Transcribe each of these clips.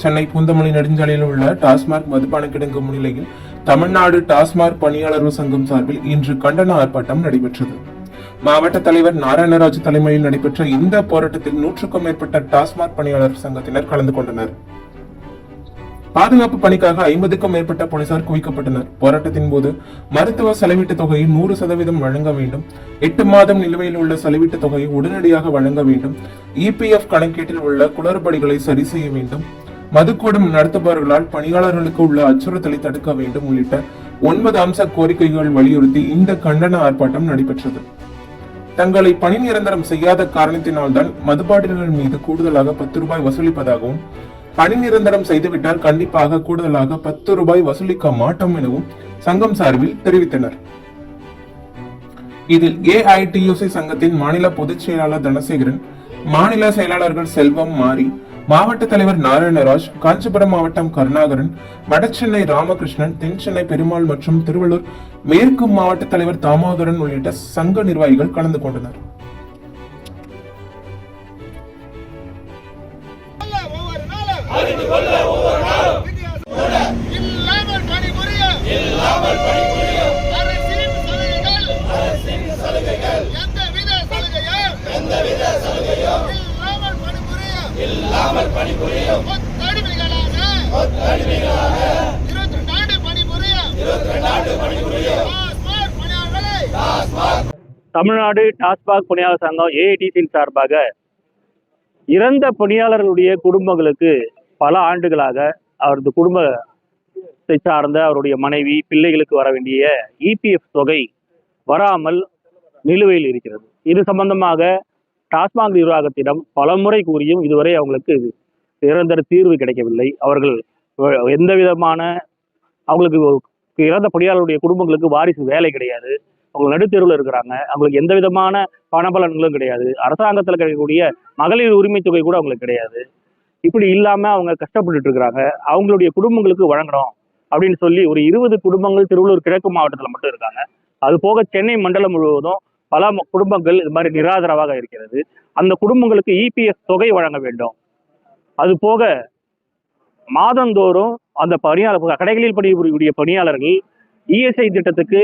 சென்னை பூந்தமல்லி நெடுஞ்சாலையில் உள்ள டாஸ்மாக் மதுபான கிடங்கு முன்னிலையில் தமிழ்நாடு டாஸ்மாக் பணியாளர்கள் சங்கம் சார்பில் இன்று கண்டன ஆர்ப்பாட்டம் நடைபெற்றது. மாவட்ட தலைவர் நாராயணராஜ் தலைமையில் நடைபெற்ற இந்த போராட்டத்தில் 100க்கும் மேற்பட்ட டாஸ்மாக் பணியாளர் சங்கத்தினர் கலந்து கொண்டனர். பாதுகாப்பு பணிக்காக 50க்கும் மேற்பட்ட போலீசார் குவிக்கப்பட்டனர். போராட்டத்தின் போது மருத்துவ செலவீட்டு தொகையை 100% வழங்க வேண்டும், 8 மாதம் நிலுவையில் உள்ள செலவீட்டு தொகையை உடனடியாக வழங்க வேண்டும், EPF கணக்கீட்டில் உள்ள குளறுபடிகளை சரி செய்ய வேண்டும், மதுக்கூடம் நடத்துபவர்களால் பணியாளர்களுக்கு உள்ள அச்சுறுத்தலை தடுக்க வேண்டும் உள்ளிட்ட 9 அம்ச கோரிக்கைகள் வலியுறுத்தி இந்த கண்டன ஆர்ப்பாட்டம் நடைபெற்றது. தங்களை பணி நிரந்தரம் செய்யாத காரணத்தினால்தான் மதுபாட்டில்கள் மீது கூடுதலாக 10 ரூபாய் வசூலிப்பதாகவும், பணி நிரந்தரம் செய்துவிட்டால் கண்டிப்பாக கூடுதலாக 10 ரூபாய் வசூலிக்க மாட்டோம் எனவும் சங்கம் சார்பில் தெரிவித்தனர். இதில் AITUC சங்கத்தின் மாநில பொதுச் செயலாளர் தனசேகரன், மாநில செயலாளர்கள் செல்வம், மாரி, மாவட்ட தலைவர் நாராயணராஜ், காஞ்சிபுரம் மாவட்டம் கருணாகரன், வடசென்னை ராமகிருஷ்ணன், தென் சென்னை பெருமாள் மற்றும் திருவள்ளூர் மேற்கு மாவட்ட தலைவர் தாமோதரன் உள்ளிட்ட சங்க நிர்வாகிகள் கலந்து கொண்டனர். தமிழ்நாடு டாஸ்மாக் பணியாளர் சங்கம் AITC சார்பாக இறந்த பணியாளர்களுடைய குடும்பங்களுக்கு பல ஆண்டுகளாக அவரது குடும்பத்தை சார்ந்த அவருடைய மனைவி, பிள்ளைகளுக்கு வர வேண்டிய EPF தொகை வராமல் நிலுவையில் இருக்கிறது. இது சம்பந்தமாக டாஸ்மாக் நிர்வாகத்திடம் பல முறை கூறியும் இதுவரை அவங்களுக்கு நிரந்தர தீர்வு கிடைக்கவில்லை. அவர்கள் எந்த விதமான அவங்களுக்கு இறந்த பணியாளருடைய குடும்பங்களுக்கு வாரிசு வேலை கிடையாது, அவங்க நடுத்தெருவில் இருக்கிறாங்க, அவங்களுக்கு எந்த விதமான பணபலன்களும் கிடையாது, அரசாங்கத்தில் கிடைக்கக்கூடிய மகளிர் உரிமை தொகை கூட அவங்களுக்கு கிடையாது. இப்படி இல்லாம அவங்க கஷ்டப்பட்டுட்டு இருக்கிறாங்க. அவங்களுடைய குடும்பங்களுக்கு வழங்கணும் அப்படின்னு சொல்லி ஒரு 20 குடும்பங்கள் திருவள்ளூர் கிழக்கு மாவட்டத்தில் மட்டும் இருக்காங்க. அது போக சென்னை மண்டலம் முழுவதும் பல குடும்பங்கள் இது மாதிரி நிராதரவாக இருக்கிறது. அந்த குடும்பங்களுக்கு EPF தொகை வழங்க வேண்டும். அது போக மாதந்தோறும் அந்த பணியாளர் கடைகளில் பணிபுரியக்கூடிய பணியாளர்கள் ESI திட்டத்துக்கு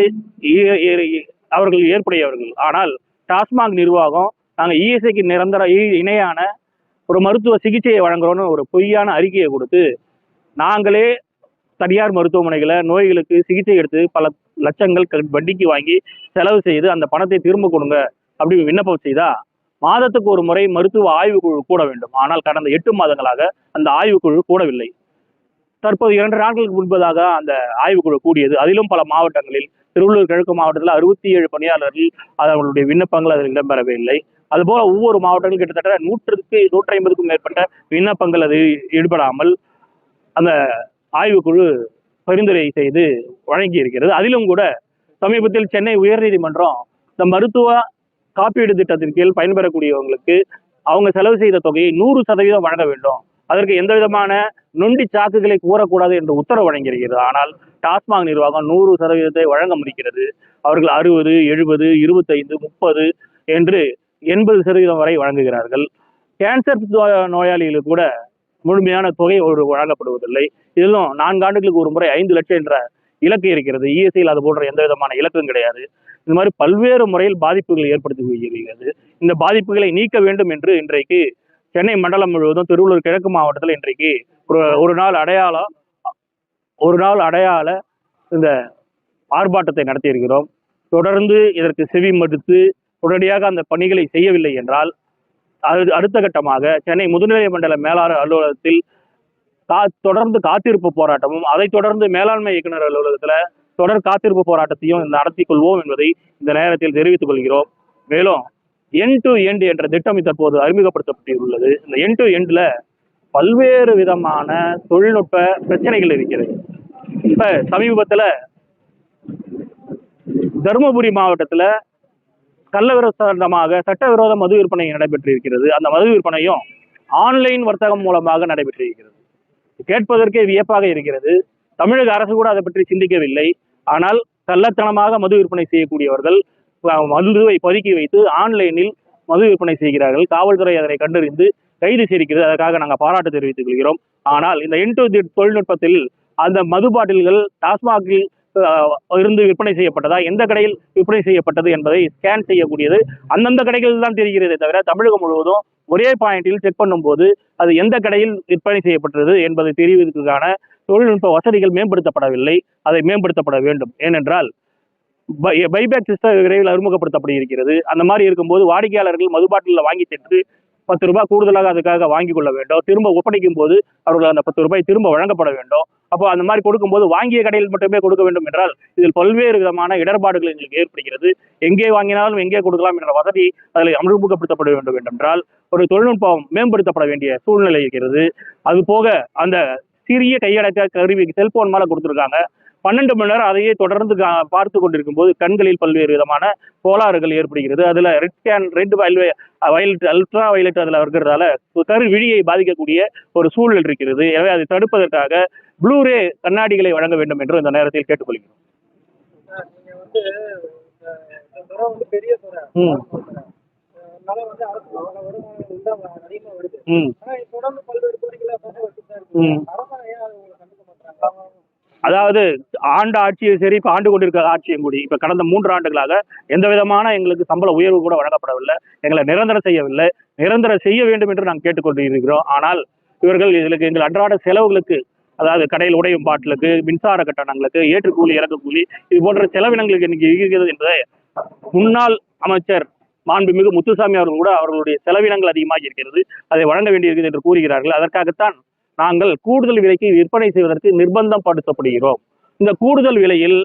அவர்கள் ஏற்புடையவர்கள். ஆனால் டாஸ்மாக் நிர்வாகம் நாங்கள் ESIக்கு நிரந்தர இணையான ஒரு மருத்துவ சிகிச்சையை வழங்குறோம்னு ஒரு பொய்யான அறிக்கையை கொடுத்து நாங்களே தனியார் மருத்துவமனைகளை நோய்களுக்கு சிகிச்சை எடுத்து பல லட்சங்கள் வட்டிக்கு வாங்கி செலவு செய்து அந்த பணத்தை திரும்ப கொடுங்க அப்படி விண்ணப்பம் செய்தா மாதத்துக்கு ஒரு முறை மருத்துவ ஆய்வுக்குழு கூட வேண்டும். ஆனால் கடந்த 8 மாதங்களாக அந்த ஆய்வுக்குழு கூடவில்லை. தற்போது 2 நாட்களுக்கு முன்பதாக அந்த ஆய்வுக்குழு கூடியது. அதிலும் பல மாவட்டங்களில் திருவள்ளூர் கிழக்கு மாவட்டத்தில் 67 பணியாளர்கள் அவர்களுடைய விண்ணப்பங்கள் அதில் இடம்பெறவே இல்லை. அதுபோல ஒவ்வொரு மாவட்டங்களும் கிட்டத்தட்ட 100-150க்கும் மேற்பட்ட விண்ணப்பங்கள் அது ஈடுபடாமல் அந்த ஆய்வுக்குழு பரிந்துரை செய்து வழங்கி இருக்கிறது. அதிலும் கூட சமீபத்தில் சென்னை உயர்நீதிமன்றம் இந்த மருத்துவ காப்பீடு திட்டத்தின் கீழ் பயன்பெறக்கூடியவங்களுக்கு அவங்க செலவு செய்த தொகையை 100% வழங்க வேண்டும், அதற்கு எந்த விதமான நொண்டி சாக்குகளை கூறக்கூடாது என்று உத்தரவு வழங்கியிருக்கிறது. ஆனால் டாஸ்மாக் நிர்வாகம் 100% வழங்க முடிக்கிறது. அவர்கள் 60, 70, 25, 30 என்று 80% வரை வழங்குகிறார்கள். கேன்சர் நோயாளிகளுக்கு கூட முழுமையான தொகை வழங்கப்படுவதில்லை. இதிலும் 4 ஆண்டுகளுக்கு ஒரு முறை 5 லட்சம் என்ற இலக்கு இருக்கிறது. ESIயில் அது போன்ற எந்த விதமான இலக்கும் கிடையாது. இந்த மாதிரி பல்வேறு முறையில் பாதிப்புகள் ஏற்படுத்தி வருகிறது. இந்த பாதிப்புகளை நீக்க வேண்டும் என்று இன்றைக்கு சென்னை மண்டலம் முழுவதும் திருவள்ளூர் கிழக்கு மாவட்டத்தில் இன்றைக்கு ஒரு நாள் அடையாள இந்த ஆர்ப்பாட்டத்தை நடத்தியிருக்கிறோம். தொடர்ந்து இதற்கு செவி மடுத்து உடனடியாக அந்த பணிகளை செய்யவில்லை என்றால் அடுத்த கட்டமாக சென்னை முதுநிலை மண்டல மேலாளர் அலுவலகத்தில் தொடர்ந்து காத்திருப்பு போராட்டமும், அதைத் தொடர்ந்து மேலாண்மை இயக்குநர் அலுவலகத்துல தொடர் காத்திருப்பு போராட்டத்தையும் நடத்தி கொள்வோம் என்பதை இந்த நேரத்தில் தெரிவித்துக் கொள்கிறோம். மேலும் எண்ட் டு எண்ட் என்ற திட்டம் தற்போது அறிமுகப்படுத்தப்பட்டுள்ளது. இந்த எண்ட் டு எண்ட்ல பல்வேறு விதமான தொழில்நுட்ப பிரச்சனைகள் இருக்கிறது. இப்ப சமீபத்துல தருமபுரி மாவட்டத்துல கள்ளவிரோதமாக சட்டவிரோத மது விற்பனை நடைபெற்றிருக்கிறது. அந்த மது விற்பனையும் ஆன்லைன் வர்த்தகம் மூலமாக நடைபெற்றிருக்கிறது. கேட்பதற்கே வியப்பாக இருக்கிறது. தமிழக அரசு கூட அதை பற்றி சிந்திக்கவில்லை. ஆனால் கள்ளத்தனமாக மது விற்பனை செய்யக்கூடியவர்கள் மதுவை பதுக்கி வைத்து ஆன்லைனில் மது விற்பனை செய்கிறார்கள். காவல்துறை அதனை கண்டறிந்து கைது செய்திருக்கிறது. அதற்காக நாங்கள் பாராட்டு தெரிவித்துக் கொள்கிறோம். ஆனால் இந்த N2 தொழில்நுட்பத்தில் அந்த மது பாட்டில்கள் டாஸ்மாகில் இருந்து விற்பனை செய்யப்பட்டதா, எந்த கடையில் விற்பனை செய்யப்பட்டது என்பதை ஸ்கேன் செய்யக்கூடியது அந்தந்த கடைகளில் தான் தெரிகிறதே தவிர தமிழகம் முழுவதும் ஒரே பாயிண்டில் செக் பண்ணும்போது அது எந்த கடையில் விற்பனை செய்யப்பட்டது என்பதை தெரிவதற்கான தொழில்நுட்ப வசதிகள் மேம்படுத்தப்படவில்லை. அதை மேம்படுத்தப்பட வேண்டும். ஏனென்றால் பைபேக் சிஸ்டம் விரைவில் அறிமுகப்படுத்தப்பட இருக்கிறது. அந்த மாதிரி இருக்கும்போது வாடிக்கையாளர்கள் மது பாட்டிலில் வாங்கி சென்று 10 ரூபாய் கூடுதலாக அதுக்காக வாங்கிக் கொள்ள வேண்டும். திரும்ப ஒப்படைக்கும் போது அவர்கள் அந்த 10 ரூபாய் திரும்ப வழங்கப்பட வேண்டும். அப்போ அந்த மாதிரி கொடுக்கும்போது வாங்கிய கடையில் மட்டுமே கொடுக்க வேண்டும் என்றால் இதில் பல்வேறு விதமான இடர்பாடுகள் எங்களுக்கு ஏற்படுகிறது. எங்கே வாங்கினாலும் எங்கே கொடுக்கலாம் என்ற வசதி அதில் அமல்படுத்தப்பட வேண்டும் என்றால் ஒரு தொழில்நுட்பம் மேம்படுத்தப்பட வேண்டிய சூழ்நிலை இருக்கிறது. அது போக அந்த சிறிய கையடக்க கருவி செல்போன் மேல கொடுத்துருக்காங்க. 12 மணி நேரம் அதையே தொடர்ந்து பார்த்து கொண்டிருக்கும் போது கண்களில் பல்வேறு விதமான கோளாறுகள் ஏற்படுகிறது. அதுல ரெட் வயலட் அல்ட்ரா வயலட் அதுல இருக்கிறதால கரு விழியை பாதிக்கக்கூடிய ஒரு சூழல் இருக்கிறது. எனவே அதை தடுப்பதற்காக ப்ளூரே கண்ணாடிகளை வழங்க வேண்டும் என்று இந்த நேரத்தில் கேட்டுக்கொள்கிறோம். அதாவது ஆண்டு ஆட்சியும் சரி, இப்ப ஆண்டு கொண்டிருக்க ஆட்சியும் கூடி இப்ப கடந்த 3 ஆண்டுகளாக எந்த விதமான எங்களுக்கு சம்பள உயர்வு கூட வழங்கப்படவில்லை. எங்களை நிரந்தரம் செய்யவில்லை. நிரந்தரம் செய்ய வேண்டும் என்று நாங்கள் கேட்டுக்கொண்டு இருக்கிறோம். ஆனால் இவர்கள் இதுக்கு எங்கள் அன்றாட செலவுகளுக்கு, அதாவது கடையில் உடையும் பாட்டிலுக்கு, மின்சார கட்டணங்களுக்கு, ஏற்றுக்கூலி இறக்குக்கூலி, இது போன்ற செலவினங்களுக்கு இன்னைக்கு இருக்கிறது என்பதை முன்னாள் அமைச்சர் மாண்புமிகு முத்துசாமி அவர்கள் கூட அவர்களுடைய செலவினங்கள் அதிகமாக இருக்கிறது, அதை வழங்க வேண்டியிருக்கிறது என்று கூறுகிறார்கள். அதற்காகத்தான் நாங்கள் கூடுதல் விலைக்கு விற்பனை செய்வதற்கு நிர்பந்தம் படுத்தப்படுகிறோம். இந்த கூடுதல் விலையில்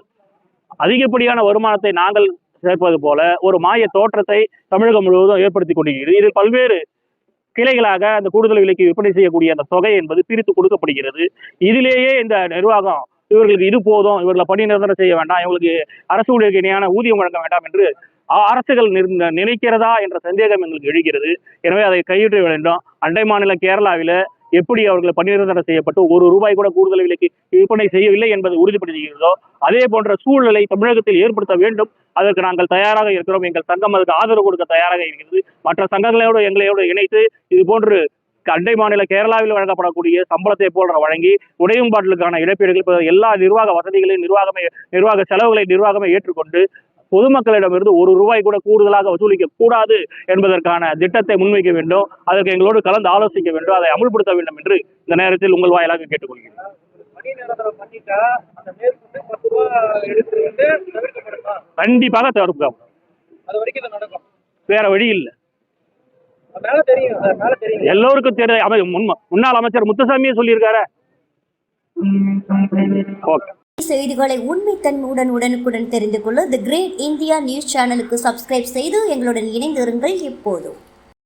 அதிகப்படியான வருமானத்தை நாங்கள் சேர்ப்பது போல ஒரு மாய தோற்றத்தை தமிழகம் முழுவதும் ஏற்படுத்தி கொண்டிருக்கிறது. இதில் பல்வேறு கிளைகளாக அந்த கூடுதல் விலைக்கு விற்பனை செய்யக்கூடிய அந்த தொகை என்பது பிரித்து கொடுக்கப்படுகிறது. இதிலேயே இந்த நிர்வாகம் இவர்களுக்கு இது போதும், இவர்களை பணி நிரந்தரம் செய்ய வேண்டாம், இவங்களுக்கு அரசு ஊழியருக்கு இணையான ஊதியம் வழங்க வேண்டாம் என்று அரசுகள் நினைக்கிறதா என்ற சந்தேகம் எங்களுக்கு எழுகிறது. எனவே அதை கைவிட வேண்டும். அண்டை மாநில கேரளாவில எப்படி அவர்களை பணி நிரந்தரம் செய்யப்பட்டு 1 ரூபாய் கூட கூடுதல் விலைக்கு விற்பனை செய்யவில்லை என்பதை உறுதிப்படுத்துகிறதோ அதே போன்ற சூழ்நிலை தமிழகத்தில் ஏற்படுத்த வேண்டும். அதற்கு நாங்கள் தயாராக இருக்கிறோம். எங்கள் சங்கம் அதுக்கு ஆதரவு கொடுக்க தயாராக இருக்கிறது. மற்ற சங்கங்களோடு எங்களையோடு இணைத்து இது போன்று அண்டை மாநில கேரளாவில் வழங்கப்படக்கூடிய சம்பளத்தை போல வழங்கி உடையும் பாட்டிலுக்கான இழப்பீடுகள் எல்லா நிர்வாக வசதிகளையும் நிர்வாக செலவுகளை நிர்வாகமே ஏற்றுக்கொண்டு பொதுமக்களிடமிருந்து 1 ரூபாய் கூட கூடுதலாக வசூலிக்க கூடாது என்பதற்கான திட்டத்தை முன்வைக்க வேண்டும். அதற்கு எங்களோடு கலந்து ஆலோசிக்க வேண்டும். அதை அமல்படுத்த வேண்டும் என்று இந்த நேரத்தில் உங்கள் வாயிலாக கேட்டுக்கொள்கிறேன். கண்டிப்பாக தவிர்க்கலாம். வேற வழி இல்லை. எல்லோருக்கும் தெரியும். முன்னாள் அமைச்சர் முத்துசாமியே சொல்லியிருக்காரு. செய்திகளை உண்மைத்தன்மையுடன் உடனுக்குடன் தெரிந்து கொள்ள தி கிரேட் இந்தியா நியூஸ் சேனலுக்கு சப்ஸ்கிரைப் செய்து எங்களுடன் இணைந்திருங்கள். எப்போதும்